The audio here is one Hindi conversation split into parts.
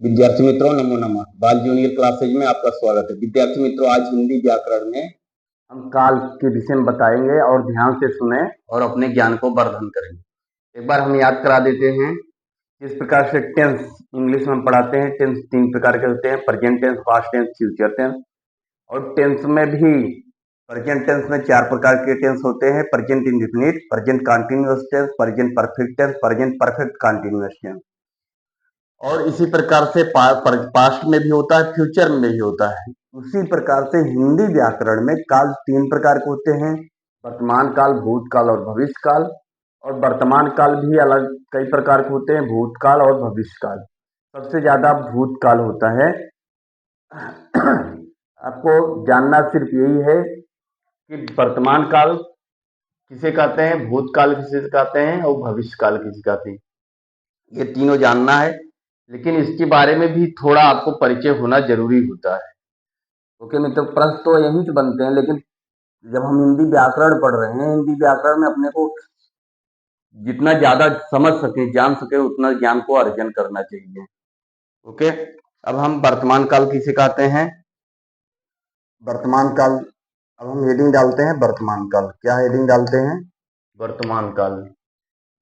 विद्यार्थी मित्रों नमो नमः। बाल जूनियर क्लासेज में आपका स्वागत है। विद्यार्थी मित्रों, आज हिंदी व्याकरण में हम काल के विषय में बताएंगे और ध्यान से सुने और अपने ज्ञान को वर्धन करेंगे। एक बार हम याद करा देते हैं किस प्रकार से टेंस इंग्लिश में हम पढ़ाते हैं। टेंस तीन प्रकार के होते हैं: present tense, past tense, future tense. और टेंस में भी प्रेजेंट टेंस में चार प्रकार के टेंस होते हैं: present indefinite, present continuous tense, present perfect tense, present perfect continuous tense. और इसी प्रकार से पास्ट में भी होता है, फ्यूचर में भी होता है। उसी प्रकार से हिंदी व्याकरण में काल तीन प्रकार के होते हैं: वर्तमान काल, भूतकाल और भविष्य काल। और वर्तमान काल भी अलग कई प्रकार के होते हैं: भूतकाल और भविष्य काल। सबसे ज्यादा भूतकाल होता है। आपको जानना सिर्फ यही है कि वर्तमान काल किसे कहते हैं, भूतकाल किसे कहते हैं और भविष्य काल किसे कहते हैं। ये तीनों जानना है, लेकिन इसके बारे में भी थोड़ा आपको परिचय होना जरूरी होता है। ओके मित्रों, प्रश्न तो यहीं से बनते हैं, लेकिन जब हम हिंदी व्याकरण पढ़ रहे हैं, हिंदी व्याकरण में अपने को जितना ज्यादा समझ सके, जान सके, उतना ज्ञान को अर्जन करना चाहिए। ओके, अब हम वर्तमान काल किसे कहते हैं। वर्तमान काल, अब हम हेडिंग डालते हैं वर्तमान काल। क्या हेडिंग डालते हैं? वर्तमान काल।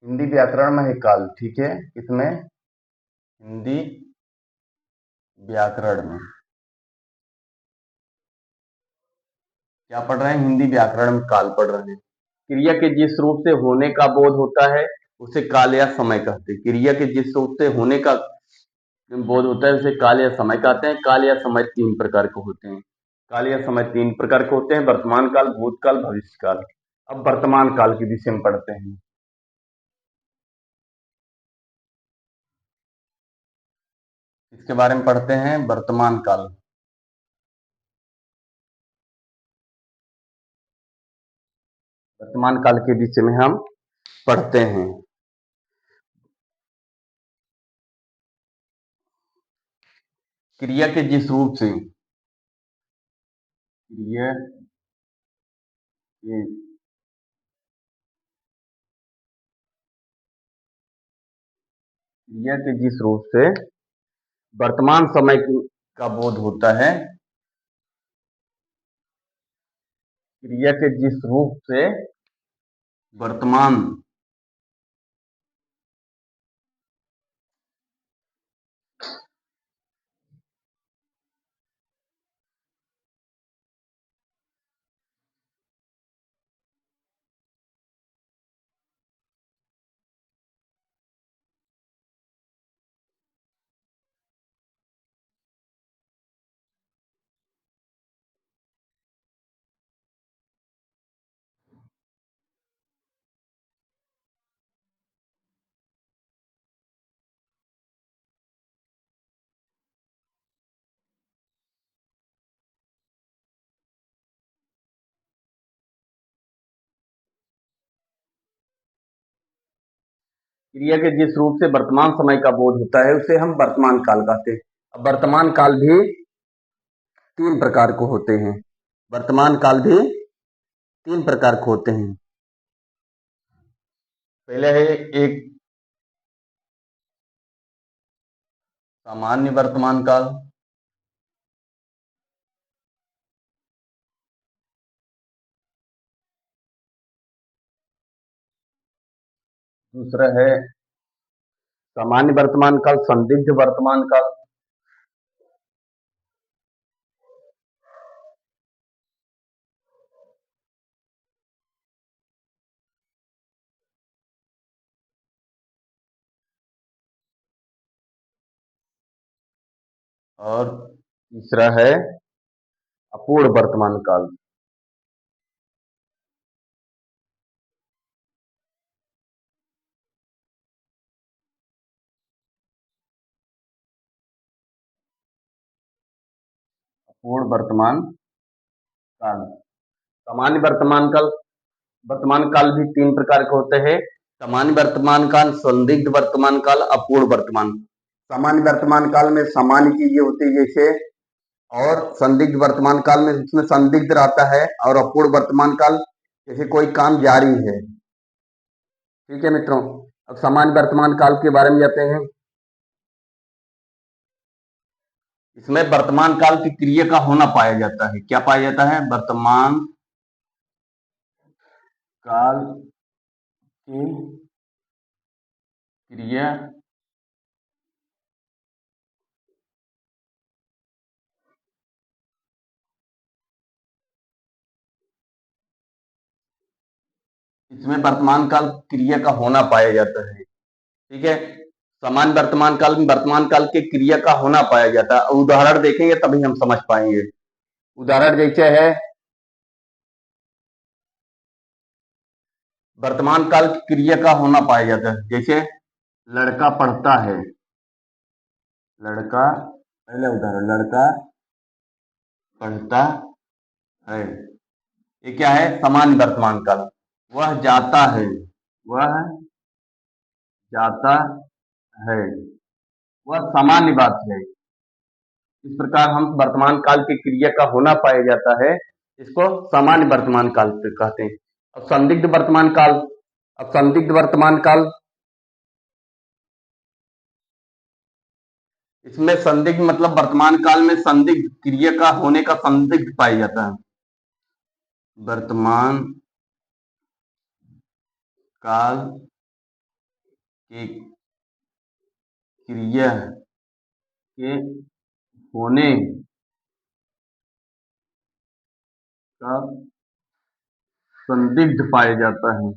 हिंदी व्याकरण में है काल, ठीक है। इसमें हिंदी व्याकरण में क्या पढ़ रहे हैं? हिंदी व्याकरण में काल पढ़ रहे हैं। क्रिया के जिस रूप से होने का बोध होता है उसे काल या समय कहते हैं। क्रिया के जिस रूप से होने का बोध होता है उसे काल या समय कहते हैं। काल या समय तीन प्रकार के होते हैं। काल या समय तीन प्रकार के होते हैं: वर्तमान काल, भूतकाल, भविष्य काल। अब वर्तमान काल के विषय में पढ़ते हैं। इसके बारे में पढ़ते हैं, वर्तमान काल। वर्तमान काल के विषय में हम पढ़ते हैं। क्रिया के जिस रूप से क्रिया के क्रिया के जिस रूप से वर्तमान समय का बोध होता है, क्रिया के जिस रूप से वर्तमान क्रिया के जिस रूप से वर्तमान समय का बोध होता है उसे हम वर्तमान काल कहते हैं। अब वर्तमान काल भी तीन प्रकार के होते हैं। वर्तमान काल भी तीन प्रकार के होते हैं। पहले है एक सामान्य वर्तमान काल, दूसरा है सामान्य वर्तमान काल, संदिग्ध वर्तमान काल, और तीसरा है अपूर्ण वर्तमान काल। अपूर्ण वर्तमान काल। सामान्य वर्तमान काल भी तीन प्रकार के होते हैं: सामान्य वर्तमान काल, संदिग्ध वर्तमान काल, अपूर्ण वर्तमान। सामान्य वर्तमान काल में सामान्य चीजें होती है जैसे, और संदिग्ध वर्तमान काल में इसमें संदिग्ध रहता है, और अपूर्ण वर्तमान काल जैसे कोई काम जारी है। ठीक है मित्रों, अब सामान्य वर्तमान काल के बारे में जाते हैं। इसमें वर्तमान काल की क्रिया का होना पाया जाता है। क्या पाया जाता है? वर्तमान काल की क्रिया इसमें वर्तमान काल क्रिया का होना पाया जाता है। ठीक है, समान वर्तमान काल में वर्तमान काल के क्रिया का होना पाया जाता है। उदाहरण देखेंगे तभी हम समझ पाएंगे। उदाहरण जैसे है, वर्तमान काल की क्रिया का होना पाया जाता है। जैसे लड़का पढ़ता है, लड़का, पहले उदाहरण, लड़का पढ़ता है, ये क्या है? सामान्य वर्तमान काल। वह जाता है, वह जाता है, वह सामान्य बात है। इस प्रकार हम वर्तमान काल की क्रिया का होना पाया जाता है, इसको सामान्य वर्तमान काल से कहते हैं। अब संदिग्ध वर्तमान काल, अब संदिग्ध वर्तमान काल, इसमें संदिग्ध मतलब वर्तमान काल में संदिग्ध क्रिया का होने का संदिग्ध पाया जाता है। वर्तमान काल की क्रिया के होने का संदिग्ध पाया जाता है।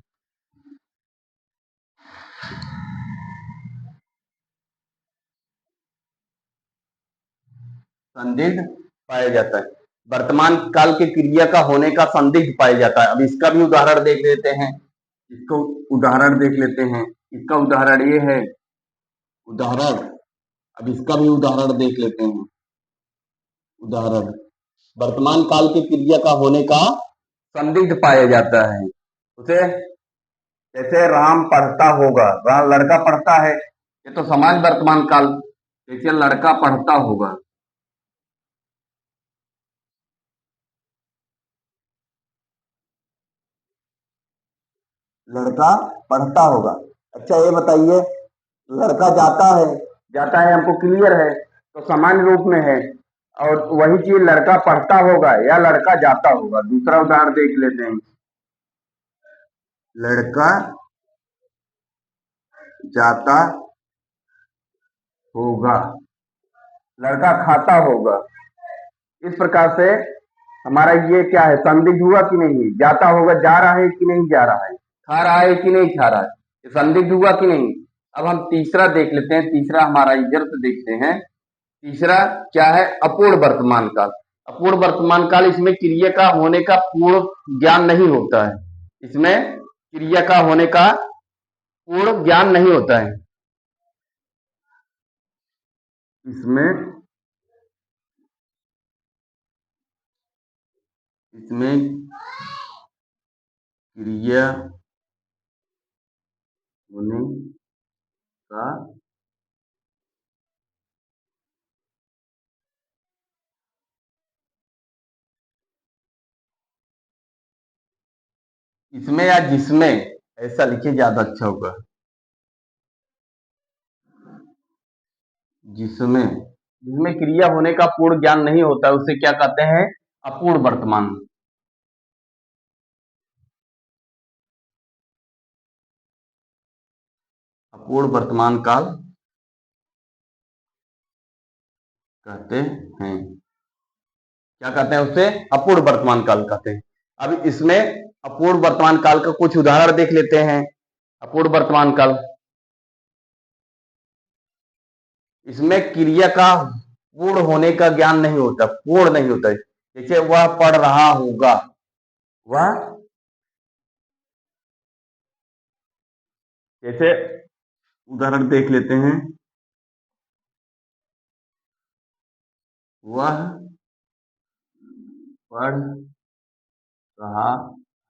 संदिग्ध पाया जाता है, वर्तमान काल की क्रिया का होने का संदिग्ध पाया जाता है। अब इसका भी उदाहरण देख लेते हैं, इसको उदाहरण देख लेते हैं। इसका उदाहरण ये है, उदाहरण, अब इसका भी उदाहरण देख लेते हैं। उदाहरण, वर्तमान काल की क्रिया का होने का संदिग्ध पाया जाता है उसे, जैसे राम पढ़ता होगा, लड़का पढ़ता है, ये तो समान वर्तमान काल। जैसे लड़का पढ़ता होगा, लड़का पढ़ता होगा। अच्छा ये बताइए, लड़का जाता है, जाता है हमको क्लियर है, तो सामान्य रूप में है। और वही चीज लड़का पढ़ता होगा या लड़का जाता होगा। दूसरा उदाहरण देख लेते हैं, लड़का जाता होगा, लड़का खाता होगा। इस प्रकार से हमारा ये क्या है, संदिग्ध हुआ कि नहीं? जाता होगा, जा रहा है कि नहीं जा रहा है, खा रहा है कि नहीं खा रहा है, ये संदिग्ध हुआ कि नहीं? अब हम तीसरा देख लेते हैं, तीसरा हमारा इधर से देखते हैं। तीसरा क्या है? अपूर्ण वर्तमान काल। अपूर्ण वर्तमान काल, इसमें क्रिया का होने का पूर्ण ज्ञान नहीं होता है। इसमें क्रिया का होने का पूर्ण ज्ञान नहीं होता है। इसमें इसमें क्रिया होने का इसमें या जिसमें, ऐसा लिखिए ज्यादा अच्छा होगा। जिसमें, जिसमें क्रिया होने का पूर्ण ज्ञान नहीं होता, उसे क्या कहते हैं? अपूर्ण वर्तमान। अपूर्ण वर्तमान काल कहते हैं। क्या कहते हैं उसे? अपूर्ण वर्तमान काल कहते हैं। अब इसमें अपूर्ण वर्तमान काल का कुछ उदाहरण देख लेते हैं। अपूर्ण वर्तमान काल, इसमें क्रिया का पूर्ण होने का ज्ञान नहीं होता, पूर्ण नहीं होता है। जैसे वह पढ़ रहा होगा, वह, जैसे उदाहरण देख लेते हैं, वह पढ़ रहा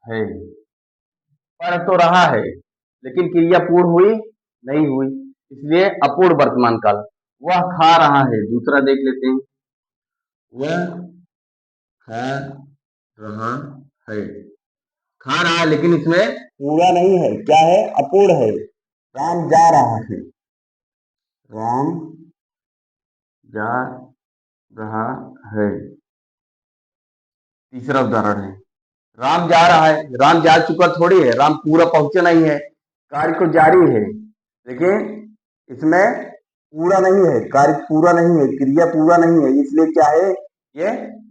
है, पढ़ तो रहा है लेकिन क्रिया पूर्ण हुई नहीं हुई, इसलिए अपूर्ण वर्तमान काल। वह खा रहा है, दूसरा देख लेते हैं, वह खा रहा है, खा रहा है लेकिन इसमें पूरा नहीं है, क्या है? अपूर्ण है। राम जा रहा है, राम जा रहा है। तीसरा उदाहरण है, राम जा रहा है। राम जा चुका थोड़ी है, राम पूरा पहुंचा नहीं है, कार्य को जारी है, लेकिन इसमें पूरा नहीं है, कार्य पूरा नहीं है, क्रिया पूरा नहीं है, इसलिए क्या है, ये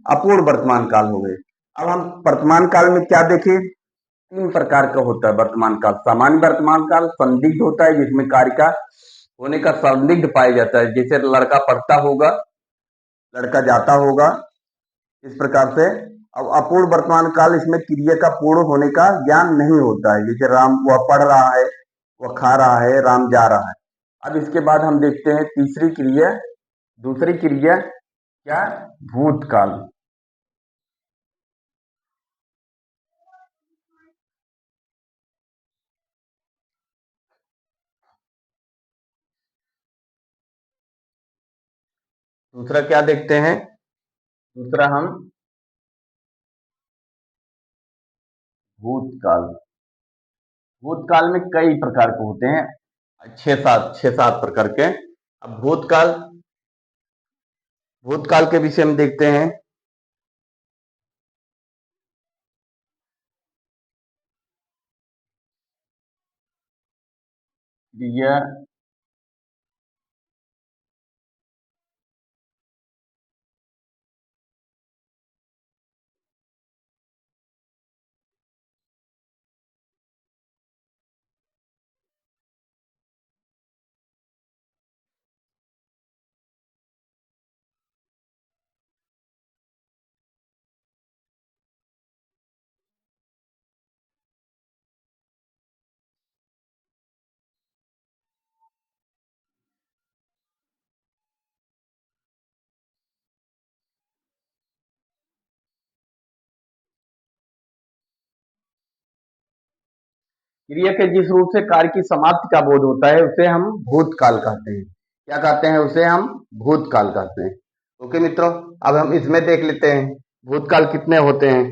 अपूर्ण वर्तमान काल हो गए। अब हम वर्तमान काल में क्या देखें, तीन प्रकार का होता है वर्तमान काल। सामान्य वर्तमान काल संदिग्ध होता है, जिसमें कार्य का होने का संदिग्ध पाया जाता है, जैसे लड़का पढ़ता होगा, लड़का जाता होगा, इस प्रकार से। अब अपूर्ण वर्तमान काल, इसमें क्रिया का पूर्ण होने का ज्ञान नहीं होता है, जैसे राम वह पढ़ रहा है, वह खा रहा है, राम जा रहा है। अब इसके बाद हम देखते हैं तीसरी क्रिया, दूसरी क्रिया क्या, भूतकाल। दूसरा क्या देखते हैं, दूसरा हम भूतकाल। भूतकाल में कई प्रकार के होते हैं, छह सात प्रकार के। अब भूतकाल, भूतकाल के विषय में देखते हैं। क्रिया क्रिया के जिस रूप से कार्य की समाप्ति का बोध होता है, उसे हम भूतकाल कहते हैं। क्या कहते हैं, उसे हम भूतकाल कहते हैं। ओके मित्रों, अब हम इसमें देख लेते हैं भूतकाल कितने होते हैं।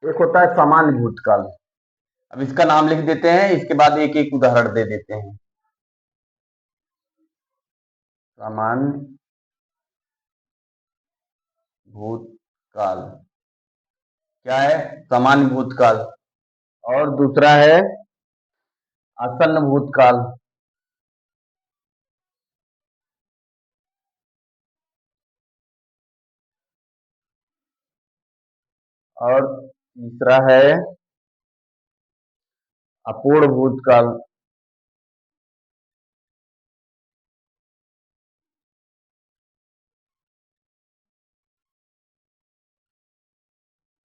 एक होता है सामान्य भूतकाल। अब इसका नाम लिख देते हैं, इसके बाद एक एक उदाहरण दे देते हैं। सामान्य भूतकाल क्या है, सामान्य भूतकाल। और दूसरा है आसन्न भूतकाल। और तीसरा है अपूर्ण भूतकाल।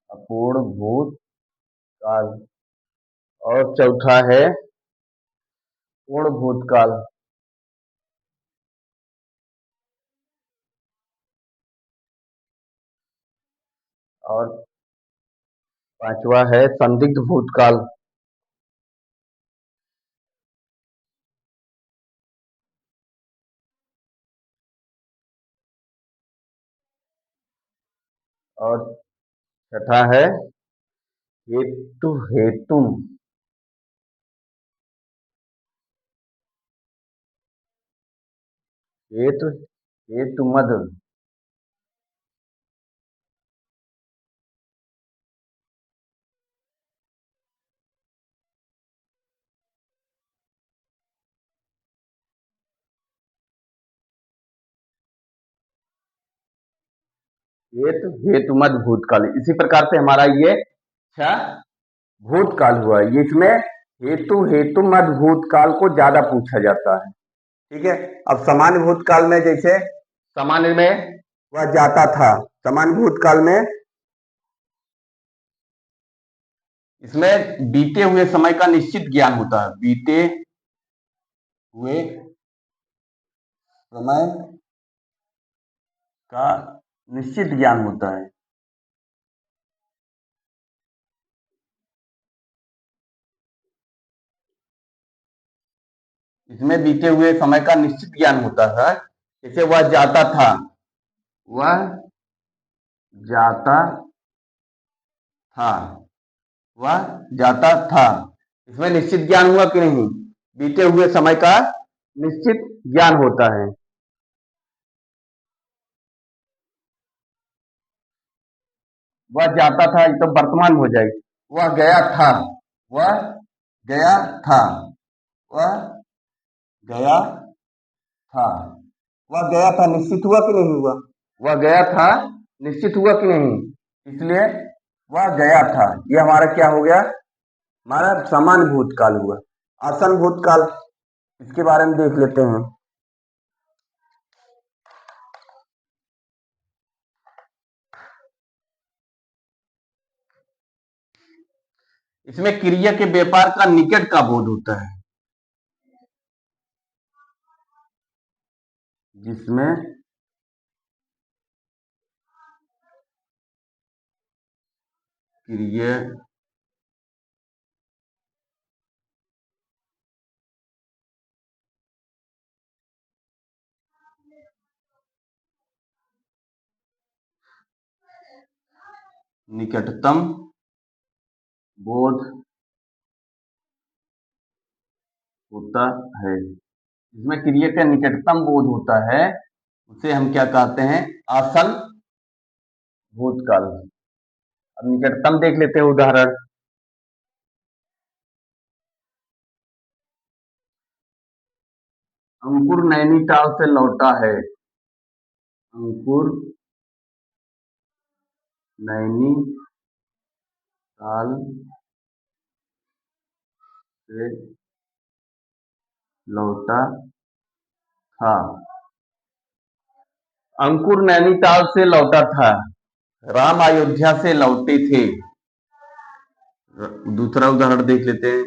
अपूर्ण भूतकाल। और चौथा है पूर्ण भूतकाल। और पांचवा है संदिग्ध भूतकाल। और छठा है हेतु हेतुम। हेतु हेतु मद। हेतु हेतु मद भूतकाल। इसी प्रकार से हमारा ये छह भूतकाल हुआ है। इसमें हेतु हेतु मद भूतकाल को ज्यादा पूछा जाता है। ठीक है। अब सामान्य भूतकाल में, जैसे सामान्य में वह जाता था, सामान्य भूतकाल में इसमें बीते हुए समय का निश्चित ज्ञान होता है। बीते हुए समय का निश्चित ज्ञान होता है। इसमें बीते हुए समय का निश्चित ज्ञान होता है। जैसे वह जाता था, वह जाता था, वह जाता था, इसमें निश्चित ज्ञान हुआ कि नहीं, बीते हुए समय का निश्चित ज्ञान होता है। वह जाता था, ये तो वर्तमान हो जाएगी। वह गया था, वह गया था, वह गया था, वह गया था निश्चित हुआ कि नहीं हुआ? वह गया था निश्चित हुआ कि नहीं? इसलिए वह गया था, ये हमारा क्या हो गया? हमारा सामान्य भूतकाल हुआ। आसन भूतकाल, इसके बारे में देख लेते हैं। इसमें क्रिया के व्यापार का निकट का बोध होता है, जिसमें क्रिया निकटतम बोध होता है। इसमें क्रिया का निकटतम बोध होता है, उसे हम क्या कहते हैं? आसन भूतकाल। अब निकटतम देख लेते हैं उदाहरण। अंकुर नैनीताल से लौटा है। अंकुर नैनीताल से लौटा था। अंकुर नैनीताल से लौटा था। राम अयोध्या से लौटे थे। दूसरा उदाहरण देख लेते हैं।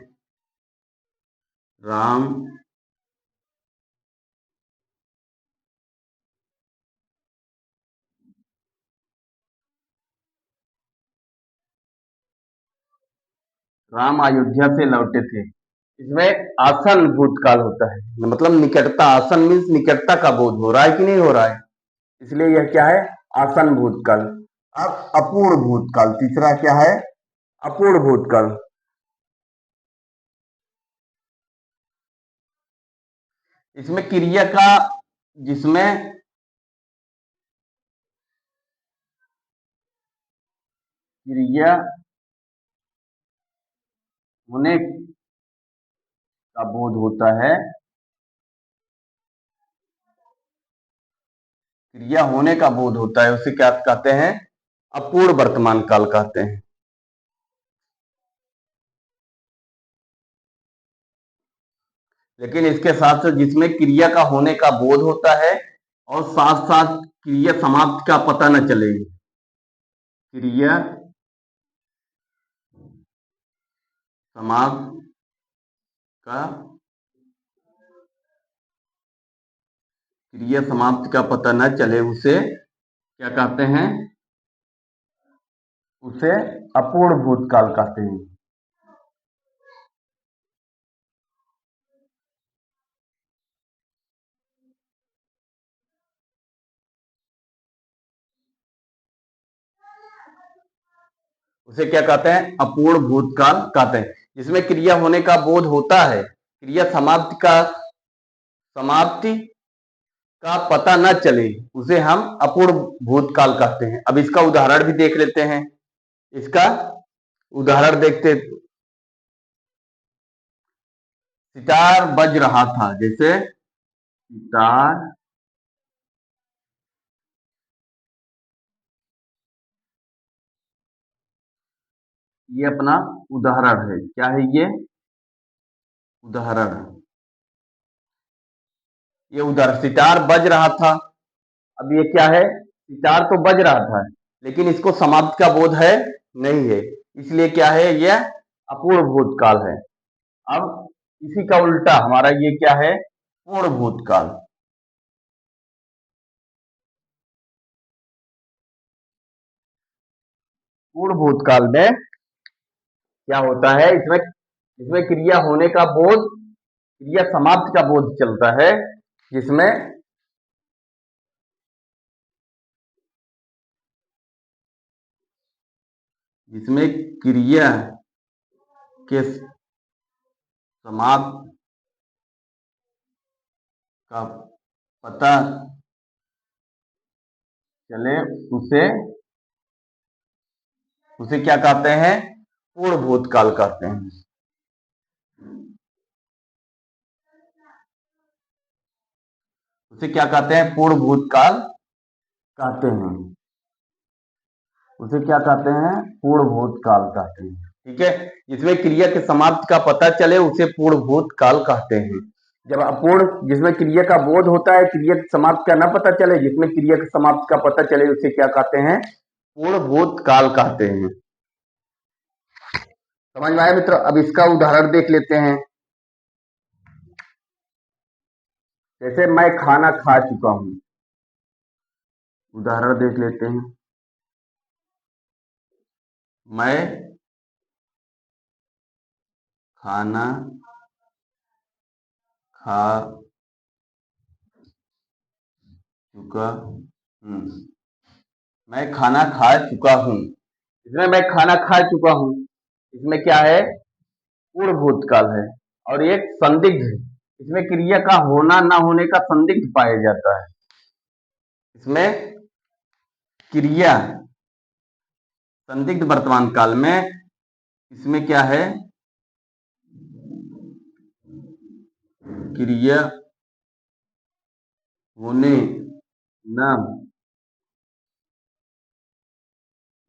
राम राम अयोध्या से लौटे थे। इसमें आसन भूतकाल होता है, मतलब निकटता। आसन मीन्स निकटता का बोध हो रहा है कि नहीं हो रहा है, इसलिए यह क्या है? आसन भूतकाल। अब अपूर्ण भूतकाल, तीसरा क्या है? अपूर्ण भूतकाल। इसमें क्रिया का, जिसमें क्रिया होने का बोध होता है, क्रिया होने का बोध होता है, उसे क्या कहते हैं? अपूर्ण वर्तमान काल कहते हैं। लेकिन इसके साथ साथ जिसमें क्रिया का होने का बोध होता है और साथ साथ क्रिया समाप्त का पता न चले, क्रिया समाप्त का क्रिया समाप्त का पता न चले, उसे क्या कहते हैं? उसे अपूर्ण भूतकाल कहते हैं। उसे क्या कहते हैं? अपूर्ण भूतकाल कहते हैं। जिसमें क्रिया होने का बोध होता है, क्रिया समाप्ति का पता न चले, उसे हम अपूर्ण भूतकाल कहते हैं। अब इसका उदाहरण भी देख लेते हैं। इसका उदाहरण देखते, सितार बज रहा था, जैसे सितार ये अपना उदाहरण है। क्या है ये? उदाहरण। ये उदाहरण, सितार बज रहा था। अब ये क्या है? सितार तो बज रहा था, लेकिन इसको समाप्त का बोध है नहीं है, इसलिए क्या है? यह अपूर्ण भूतकाल है। अब इसी का उल्टा हमारा ये क्या है? पूर्ण भूतकाल। पूर्ण भूतकाल में क्या होता है? इसमें इसमें क्रिया होने का बोध, क्रिया समाप्त का बोध चलता है, जिसमें जिसमें क्रिया के समाप्त का पता चले, उसे उसे क्या कहते हैं? पूर्ण भूतकाल कहते हैं। उसे क्या कहते हैं? पूर्ण भूतकाल कहते हैं। उसे क्या कहते हैं? पूर्ण भूतकाल कहते हैं। ठीक है, जिसमें क्रिया के समाप्ति का पता चले उसे पूर्ण भूतकाल कहते हैं। जब अपूर्ण, जिसमें क्रिया का बोध होता है, क्रिया के समाप्ति का न पता चले, जिसमें क्रिया के समाप्ति का पता चले, उसे क्या कहते हैं? पूर्ण भूतकाल कहते हैं। समझ में आया मित्र? अब इसका उदाहरण देख लेते हैं। जैसे मैं खाना खा चुका हूं, उदाहरण देख लेते हैं। मैं खाना खा चुका हूं। मैं खाना खा चुका हूं। इसमें मैं खाना खा चुका हूं, इसमें क्या है? पूर्ण भूतकाल है। और एक संदिग्ध है, इसमें क्रिया का होना ना होने का संदिग्ध पाया जाता है। इसमें क्रिया संदिग्ध वर्तमान काल में, इसमें क्या है? क्रिया होने ना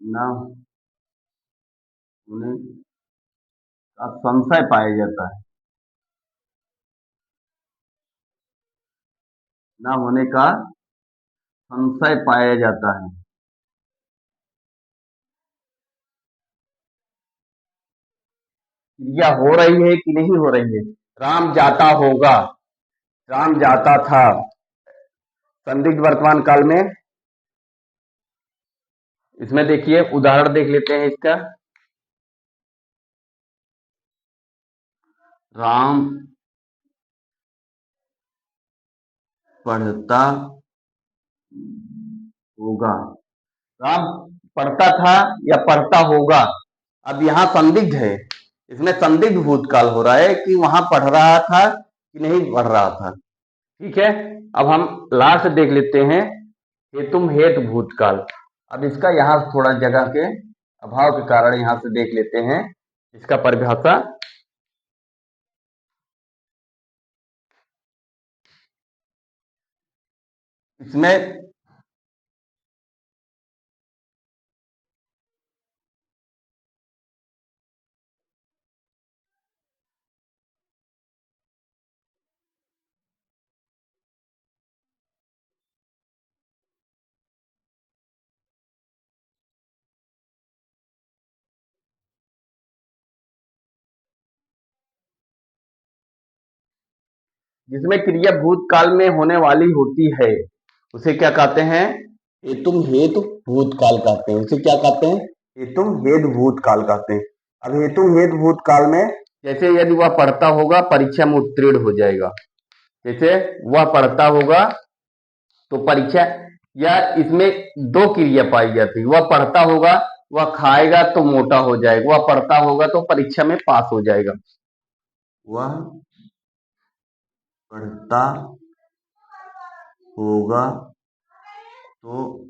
ना होने का संशय पाया जाता है। ना होने का संशय पाया जाता है। क्रिया हो रही है कि नहीं हो रही है? राम जाता होगा, राम जाता था, संदिग्ध वर्तमान काल में। इसमें देखिए उदाहरण देख लेते हैं इसका। राम पढ़ता होगा। राम पढ़ता था या पढ़ता होगा? अब यहाँ संदिग्ध है, इसमें संदिग्ध भूतकाल हो रहा है कि वहां पढ़ रहा था कि नहीं पढ़ रहा था। ठीक है, अब हम लास्ट देख लेते हैं हेतुम हेतु भूतकाल। अब इसका यहाँ थोड़ा जगह के अभाव के कारण यहाँ से देख लेते हैं इसका परिभाषा। इसमें जिसमें क्रिया भूतकाल में होने वाली होती है उसे क्या कहते हैं? हेतुम हेतु भूतकाल कहते हैं। उसे क्या कहते हैं? हेतुम हेतु भूतकाल कहते हैं। अब हेतुम हेतु भूतकाल में, जैसे यदि वह पढ़ता होगा परीक्षा में उत्तीर्ण हो जाएगा। जैसे वह पढ़ता होगा तो परीक्षा, या इसमें दो क्रिया पाई जाती है। वह पढ़ता होगा, वह खाएगा तो मोटा हो जाएगा, वह पढ़ता होगा तो परीक्षा में पास हो जाएगा। वह पढ़ता होगा तो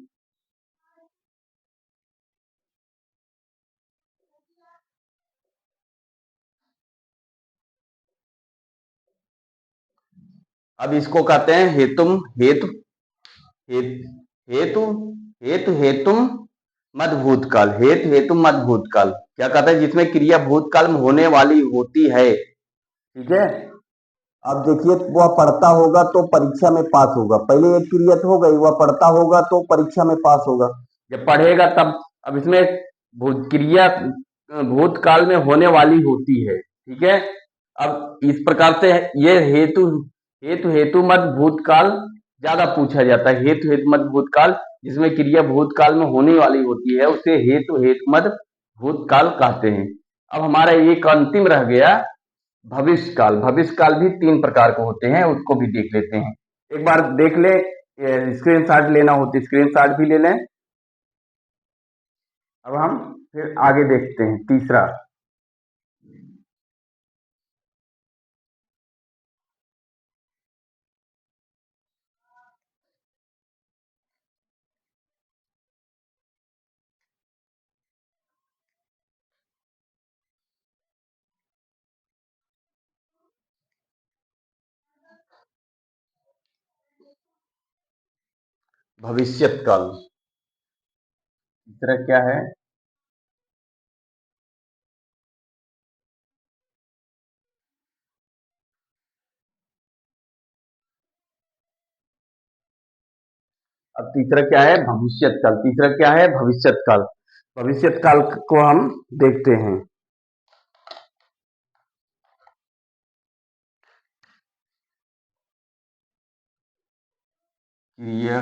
अब इसको कहते हैं हेतुम हेतु हेतु हेतु हेतुम मद भूतकाल। हेतु हेतु मद भूतकाल क्या कहता है? जिसमें क्रिया भूतकाल में होने वाली होती है। ठीक है, अब देखिए वह पढ़ता होगा तो परीक्षा में पास होगा। पहले एक क्रिया तो हो गई, वह पढ़ता होगा तो परीक्षा में पास होगा। जब पढ़ेगा तब, अब इसमें क्रिया भूतकाल में होने वाली होती है। ठीक है, अब इस प्रकार से ये हेतु हेतु हेतु मत भूतकाल ज्यादा पूछा जाता है। हेतु हेतु मत भूतकाल जिसमें क्रिया भूतकाल में होने वाली होती है उसे हेतु हेतु मत भूतकाल कहते हैं। अब हमारा एक अंतिम रह गया भविष्य काल। भविष्य काल भी तीन प्रकार के होते हैं, उसको भी देख लेते हैं। एक बार देख ले, स्क्रीन शॉट लेना हो तो स्क्रीन शॉट भी ले लें। अब हम फिर आगे देखते हैं तीसरा। भविष्यत काल। तीसरा क्या है? अब तीसरा क्या है? भविष्यत काल। तीसरा क्या है? भविष्यत काल। भविष्यत काल को हम देखते हैं। क्रिया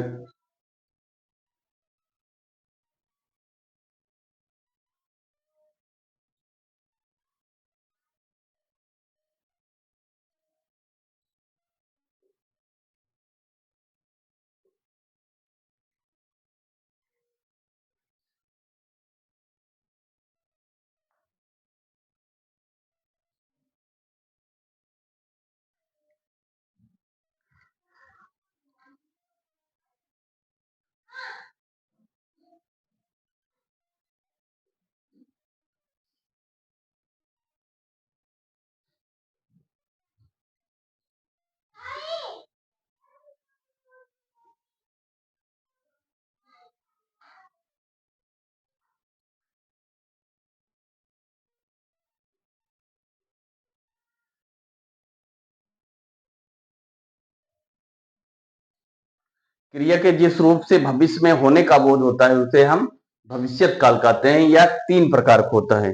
क्रिया के जिस रूप से भविष्य में होने का बोध होता है उसे हम भविष्यत काल कहते हैं। या तीन प्रकार का होता है।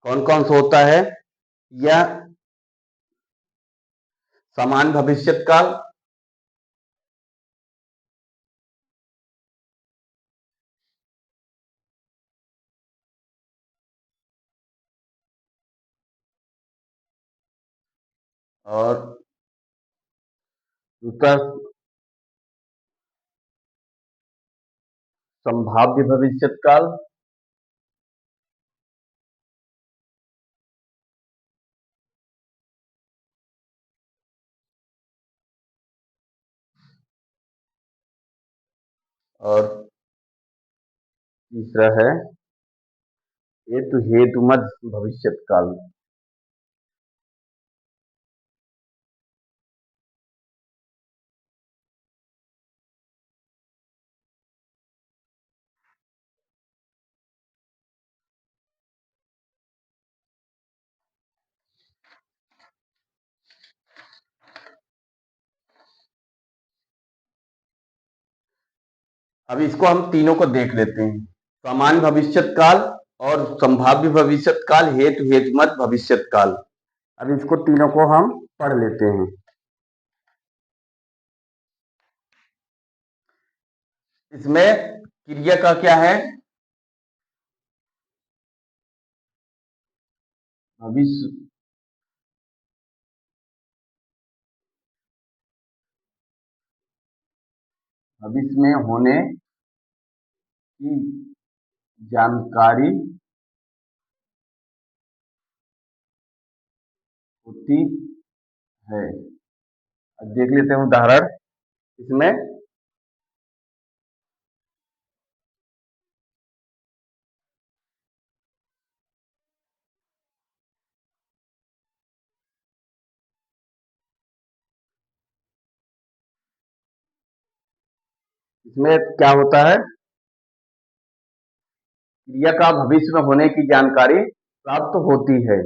कौन कौन सा होता है? या समान भविष्यत काल, और दूसरा संभाव्य भविष्यत काल, और तीसरा है हेतुमद भविष्यत काल। अब इसको हम तीनों को देख लेते हैं। समान भविष्यत काल और संभाव्य भविष्यत काल, हेतुमत भविष्यत काल। अब इसको तीनों को हम पढ़ लेते हैं। इसमें क्रिया का क्या है? भविष्य भविष्य में होने की जानकारी होती है। अब देख लेते हैं उदाहरण। इसमें इसमें क्या होता है? क्रिया का भविष्य में होने की जानकारी प्राप्त होती है।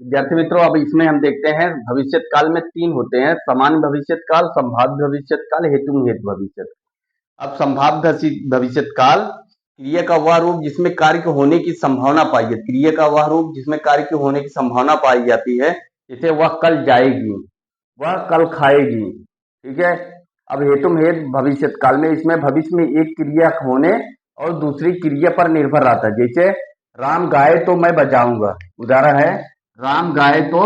विद्यार्थी मित्रों, अब इसमें हम देखते हैं भविष्यत काल में तीन होते हैं: सामान्य भविष्यत काल, संभाव्य भविष्यत काल, हेतु भविष्यत। अब संभाव्य भविष्यत काल क्रिया का वह रूप जिसमें कार्य के होने की संभावना पाई जाती है। क्रिया का वह रूप जिसमें कार्य के होने की संभावना पाई जाती है, जैसे वह कल जाएगी, वह कल खाएगी। ठीक है। अब भविष्यत काल में इसमें भविष्य में एक क्रिया होने और दूसरी क्रिया पर निर्भर रहता है। जैसे राम गाए तो मैं बजाऊंगा, उदाहरण है राम गाए तो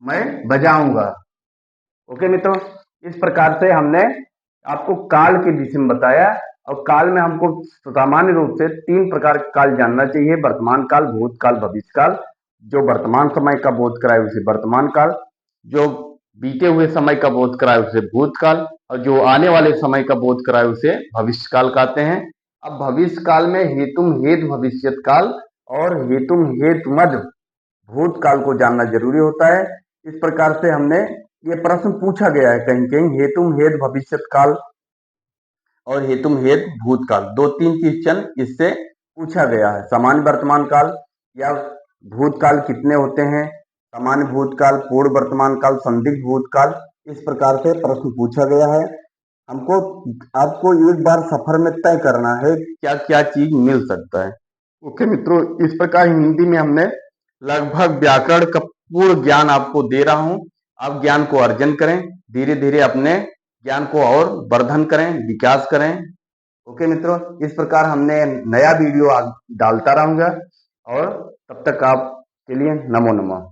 मैं बजाऊंगा। ओके मित्रों, इस प्रकार से हमने आपको काल के विषय में बताया। और काल में हमको सामान्य रूप से तीन प्रकार के काल जानना चाहिए: वर्तमान काल, भूतकाल, भविष्य काल। जो वर्तमान समय का बोध कराए उसे वर्तमान काल, जो बीते हुए समय का बोध कराए उसे भूतकाल, और जो आने वाले समय का बोध कराए उसे भविष्य काल कहते हैं। अब भविष्य काल में हेतु भविष्यत काल और हेतु मद भूतकाल को जानना जरूरी होता है। इस प्रकार से हमने ये प्रश्न पूछा गया है कहीं कहीं, हेतुम हेत भविष्यत काल और हेतुम हेत भूतकाल, दो तीन क्वेश्चन इससे पूछा गया है। सामान्य वर्तमान काल या भूतकाल कितने होते हैं, सामान्य भूतकाल, पूर्ण वर्तमान काल, संदिग्ध भूतकाल, इस प्रकार से प्रश्न पूछा गया है। हमको आपको एक बार सफर में तय करना है क्या क्या चीज मिल सकता है। ओके मित्रों, इस प्रकार हिंदी में हमने लगभग व्याकरण का पूर्ण ज्ञान आपको दे रहा हूं। आप ज्ञान को अर्जन करें, धीरे धीरे अपने ज्ञान को और वर्धन करें, विकास करें। ओके मित्रों, इस प्रकार हमने नया वीडियो डालता रहूंगा और तब तक आप के लिए नमो नमः।